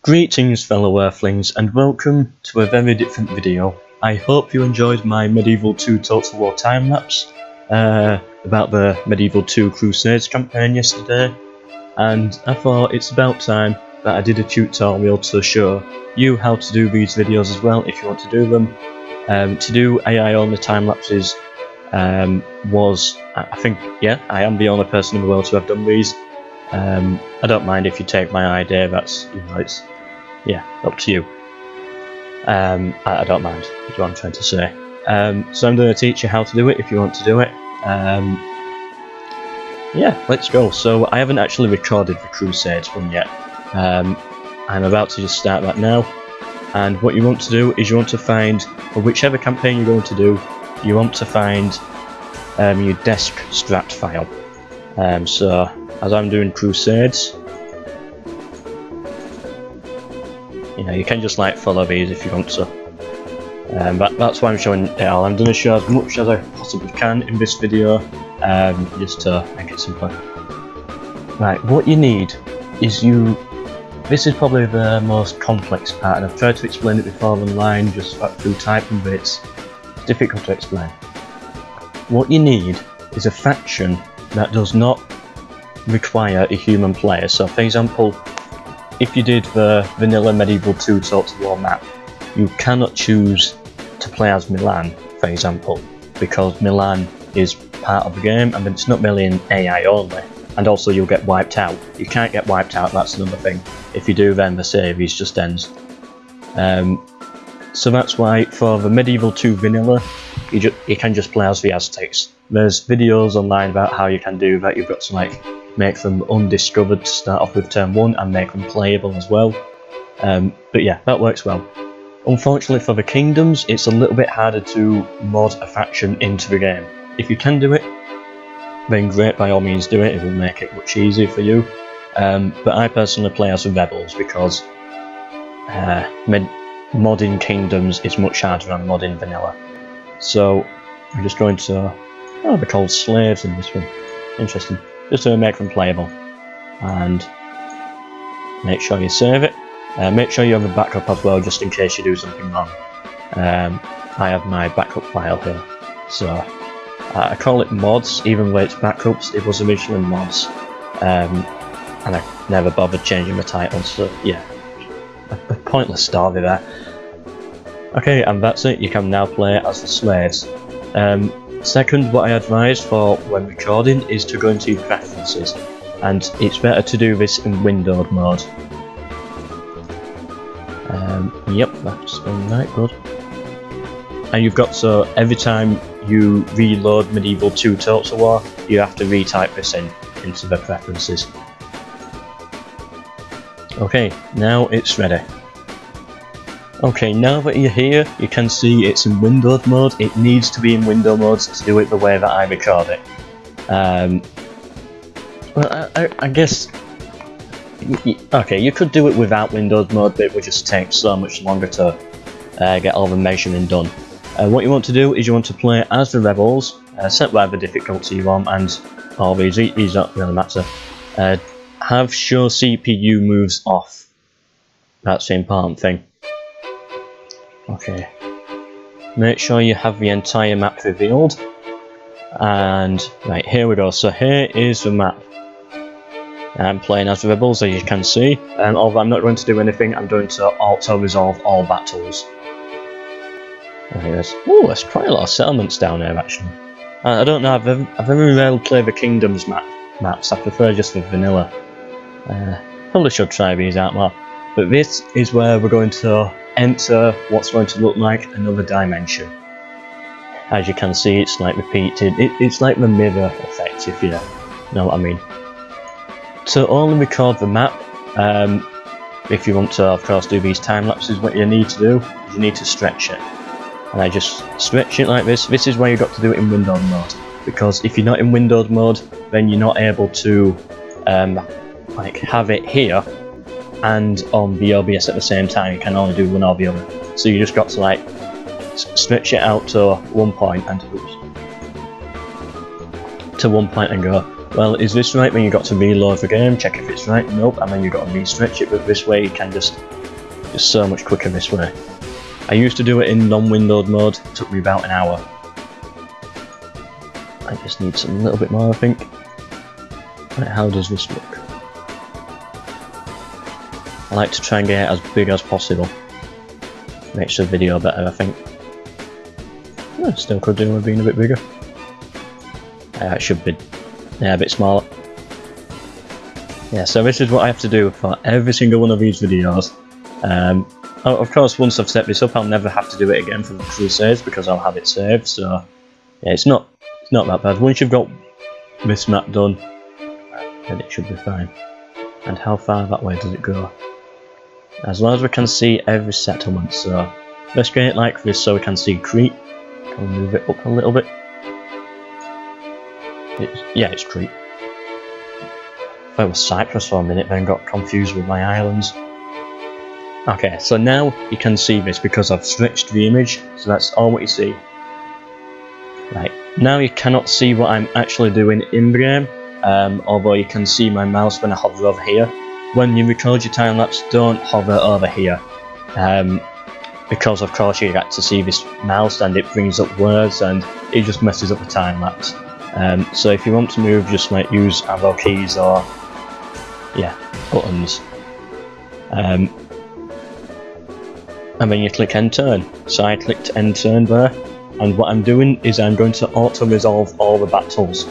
Greetings fellow earthlings and welcome to a very different video. I hope you enjoyed my Medieval 2 Total War time-lapse about the Medieval 2 Crusades campaign yesterday, and I thought it's about time that I did a tutorial to show you how to do these videos as well if you want to do them. To do AI only time-lapses I am the only person in the world to have done these. I don't mind if you take my idea, that's, it's up to you. I don't mind, is what I'm trying to say. So I'm going to teach you how to do it if you want to do it. Let's go. So I haven't actually recorded the Crusades one yet. I'm about to just start that now. And what you want to do is you want to find, for whichever campaign you're going to do, you want to find your desk strat file. So as I'm doing Crusades, you can just follow these if you want to. But that's why I'm showing it all. I'm going to show as much as I possibly can in this video, just to make it simpler. Right, what you need is this is probably the most complex part, and I've tried to explain it before online just through typing, but it's difficult to explain. What you need is a faction that does not require a human player. So for example, if you did the vanilla Medieval 2 Total War map, you cannot choose to play as Milan, for example, because Milan is part of the game and it's not really an AI only, and also you'll get wiped out. You can't get wiped out, that's another thing. If you do, then the series just ends. So that's why for the Medieval 2 vanilla, you can just play as the Aztecs. There's videos online about how you can do that. You've got to make them undiscovered to start off with turn 1 and make them playable as well. But yeah, that works well. Unfortunately for the kingdoms, it's a little bit harder to mod a faction into the game. If you can do it, then great, by all means do it, it will make it much easier for you. But I personally play as the rebels because modding kingdoms is much harder than modding vanilla. So I'm just going to, they're called slaves in this one, interesting. Just to make them playable, and make sure you save it. Make sure you have a backup as well, just in case you do something wrong. I have my backup file here, so I call it mods, even though it's backups. It was originally mods, and I never bothered changing the title. So yeah, a pointless story there. Okay, and that's it. You can now play as the slaves. Second, what I advise for when recording is to go into your preferences, and it's better to do this in windowed mode. Yep, that's going right, good. And you've got, so every time you reload Medieval 2 Total War, you have to retype this into the preferences. Okay, now it's ready. Okay, now that you're here, you can see it's in windowed mode. It needs to be in window mode to do it the way that I record it. Well, I guess, okay, you could do it without windowed mode, but it would just take so much longer to get all the measuring done. What you want to do is you want to play as the rebels, set whatever difficulty you want, and all these don't really matter. Have show CPU moves off. That's the important thing. Okay, make sure you have the entire map revealed, and right, here we go. So here is the map. I'm playing as the rebels, as you can see, and although I'm not going to do anything, I'm going to auto-resolve all battles. Okay, there's quite a lot of settlements down here actually. I don't know, I've very rarely played the kingdoms maps, I prefer just the vanilla. Probably should try these out more, but this is where we're going to enter what's going to look like another dimension. As you can see, it's repeated. It's like the mirror effect, if you know what I mean. To only record the map, if you want to of course do these time lapses, what you need to do is you need to stretch it. And I just stretch it like this. This is where you've got to do it in windowed mode, because if you're not in windowed mode, then you're not able to have it here and on the OBS at the same time. You can only do one or the other. So you just got to stretch it out to one point and go, well, is this right? Then you got to reload the game, check if it's right, nope, and then you got to re-stretch it, but this way you can just It's so much quicker this way. I used to do it in non-windowed mode, it took me about an hour. I just need some little bit more, I think. Right, how does this look? I like to try and get it as big as possible. Makes the video better, I think. Still could do with being a bit bigger. It should be a bit smaller. Yeah, so this is what I have to do for every single one of these videos. Of course, once I've set this up, I'll never have to do it again for the Crusades because I'll have it saved. So yeah, it's not that bad. Once you've got this map done, then it should be fine. And how far that way does it go? As long as we can see every settlement. So let's get it like this so we can see Crete. Can we move it up a little bit? It's Crete. I thought it was Cyprus for a minute, then got confused with my islands. Okay, so now you can see this because I've stretched the image, so that's all what you see. Right, now you cannot see what I'm actually doing in the game, although you can see my mouse when I hover over here. When you record your time lapse, don't hover over here, because of course you get to see this mouse and it brings up words and it just messes up the time lapse. So if you want to move, just like use arrow keys or buttons. And then you click end turn. So I clicked end turn there, and what I'm doing is I'm going to auto resolve all the battles.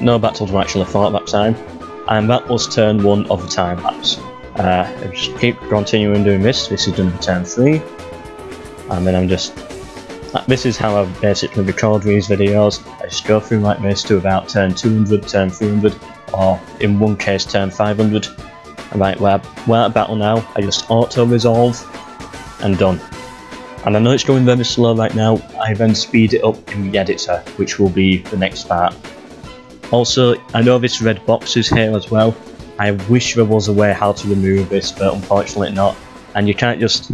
No battles were actually fought that time, and that was turn 1 of the time lapse. I just keep continuing doing this. This is done for turn 3, and then I'm just. This is how I basically record these videos. I just go through like this to about turn 200, turn 300, or in one case turn 500. Right, we're at battle now. I just auto resolve and done. And I know it's going very slow right now. I then speed it up in the editor, which will be the next part. Also, I know this red box is here as well. I wish there was a way how to remove this, but unfortunately not. And you can't just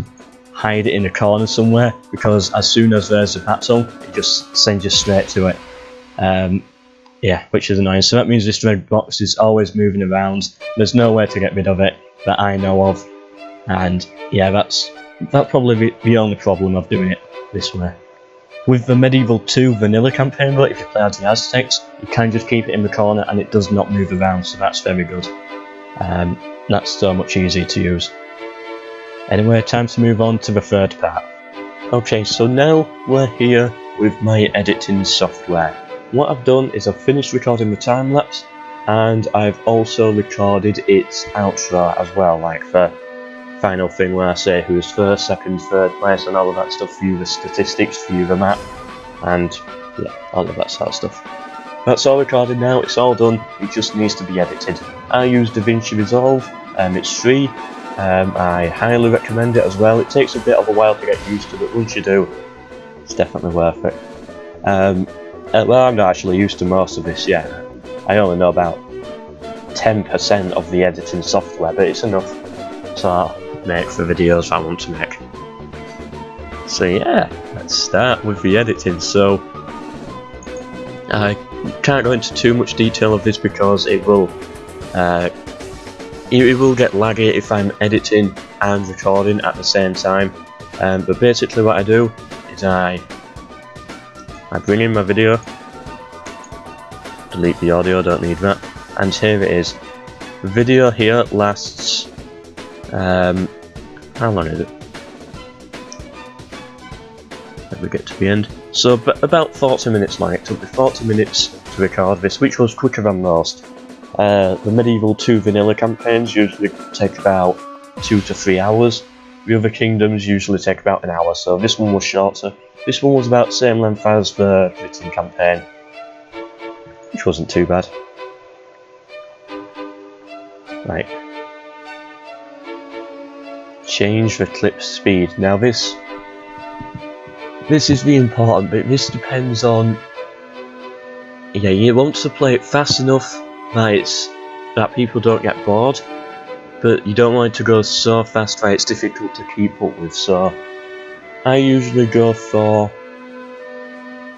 hide it in a corner somewhere, because as soon as there's a battle, it just sends you straight to it. Yeah, which is annoying. So that means this red box is always moving around. There's no way to get rid of it that I know of. And yeah, that's probably the only problem of doing it this way. With the Medieval 2 vanilla campaign though, if you play as the Aztecs, you can just keep it in the corner and it does not move around, so that's very good. That's so much easier to use. Anyway, time to move on to the third part. Okay, so now we're here with my editing software. What I've done is I've finished recording the time lapse, and I've also recorded its outro as well, like the final thing where I say who's first, second, third place, and all of that stuff, view the statistics, view the map, and yeah, all of that sort of stuff. That's all recorded now, it's all done, it just needs to be edited. I use DaVinci Resolve, it's free, I highly recommend it as well. It takes a bit of a while to get used to, but once you do, it's definitely worth it. Well, I'm not actually used to most of this yet. I only know about 10% of the editing software, but it's enough to make the videos I want to make. So yeah, let's start with the editing. So I can't go into too much detail of this because it will get laggy if I'm editing and recording at the same time. But basically what I do is I bring in my video, delete the audio, don't need that, and here it is. The video here lasts, how long is it? Let me get to the end. So about 40 minutes long. It took me 40 minutes to record this, which was quicker than most. The Medieval 2 vanilla campaigns usually take about 2 to 3 hours. The other kingdoms usually take about an hour, so this one was shorter. This one was about the same length as the Britain campaign, which wasn't too bad. Right. Change the clip speed. Now this is the important bit. This depends on, yeah, you want to play it fast enough that people don't get bored, but you don't want it to go so fast that it's difficult to keep up with. So I usually go for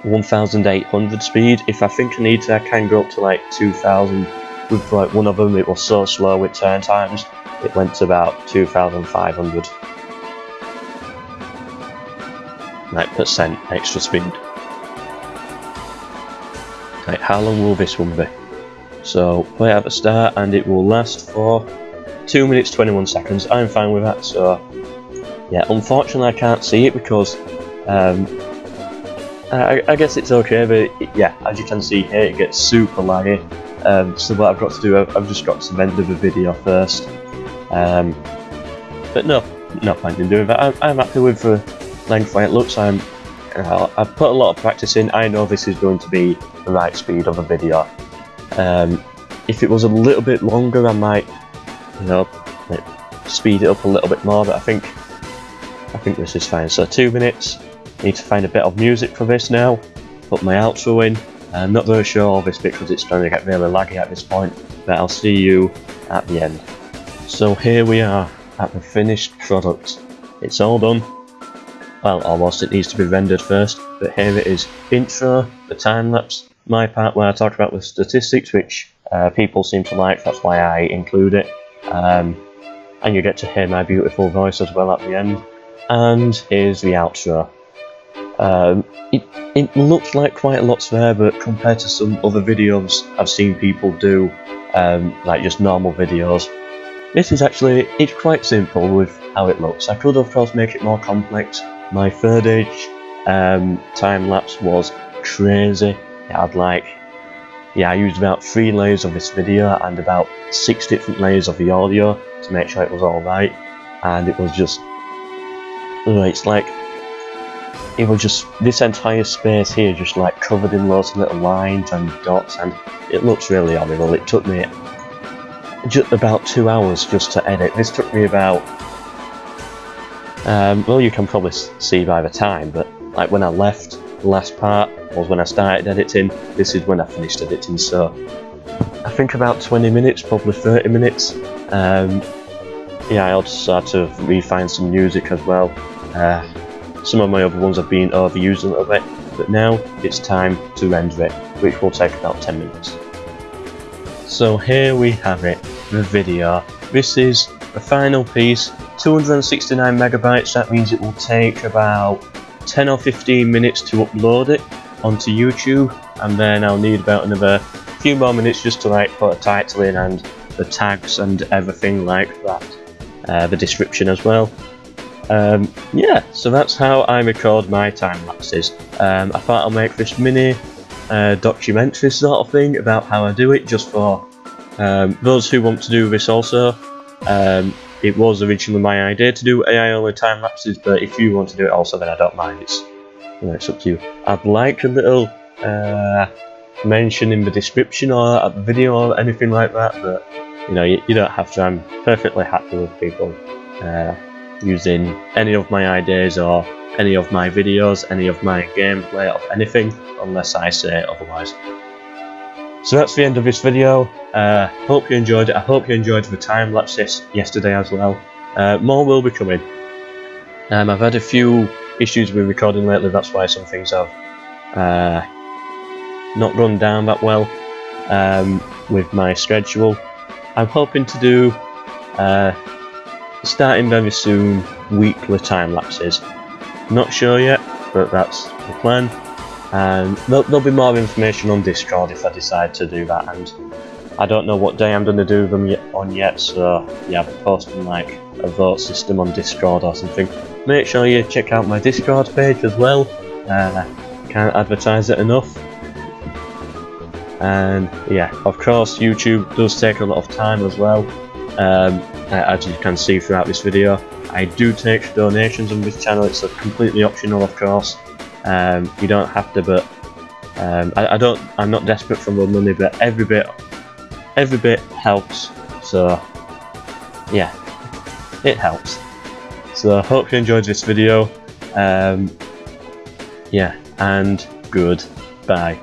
1800 speed. If I think I need to, I can go up to like 2000, with like one of them, it was so slow with turn times, it went to about 2,500 like percent extra speed. Right, how long will this one be? So play at the start and it will last for 2 minutes 21 seconds. I'm fine with that. So yeah, unfortunately I can't see it because I guess it's okay, but yeah, as you can see here, it gets super laggy. So what I've got to do, I've just got to render the video first. But no point in doing that. I'm happy with the length way it looks. I've put a lot of practice in. I know this is going to be the right speed of a video. If it was a little bit longer, I might, you know, like, speed it up a little bit more. But I think this is fine. So 2 minutes. Need to find a bit of music for this now. Put my outro in. I'm not very sure of this bit because it's going to get really laggy at this point. But I'll see you at the end. So here we are at the finished product. It's all done. Well, almost. It needs to be rendered first. But here it is. Intro, the time lapse, my part where I talk about the statistics, which people seem to like. That's why I include it. And you get to hear my beautiful voice as well at the end. And here's the outro. It looks like quite a lot's there, but compared to some other videos I've seen people do, like just normal videos, this is actually, it's quite simple with how it looks. I could of course make it more complex. My third age time lapse was crazy. It had like, yeah, I used about 3 layers of this video and about 6 different layers of the audio to make sure it was alright, and it was just, it's like, it was just this entire space here just like covered in loads of little lines and dots, and it looks really horrible. It took me just about 2 hours just to edit. This took me about, well, you can probably see by the time, but like when I left, the last part was when I started editing. This is when I finished editing, so I think about 20 minutes, probably 30 minutes. Yeah, I also had to refine some music as well. Some of my other ones have been overused a little bit, but now it's time to render it, which will take about 10 minutes. So here we have it, the video. This is the final piece, 269 megabytes. That means it will take about 10 or 15 minutes to upload it onto YouTube, and then I'll need about another few more minutes just to like put a title in and the tags and everything like that, the description as well. Yeah, so that's how I record my time lapses. I thought I'll make this mini documentary sort of thing about how I do it, just for those who want to do this also. It was originally my idea to do AI only time lapses, but if you want to do it also, then I don't mind. It's, you know, it's up to you. I'd like a little mention in the description or at the video or anything like that, but you know, you don't have to. I'm perfectly happy with people using any of my ideas or any of my videos, any of my gameplay, of anything, unless I say otherwise. So that's the end of this video. Hope you enjoyed it. I hope you enjoyed the time lapse yesterday as well. More will be coming. I've had a few issues with recording lately, that's why some things have not run down that well with my schedule. I'm hoping to do starting very soon, weekly time lapses. Not sure yet, but that's the plan. And there'll be more information on Discord if I decide to do that, and I don't know what day I'm going to do them yet, so yeah, I'm posting like a vote system on Discord or something. Make sure you check out my Discord page as well. Can't advertise it enough. And yeah, of course YouTube does take a lot of time as well. As you can see throughout this video, I do take donations on this channel. It's completely optional, of course. You don't have to, but I'm not desperate for the money, but every bit helps. So yeah, it helps. So I hope you enjoyed this video. Yeah, and goodbye.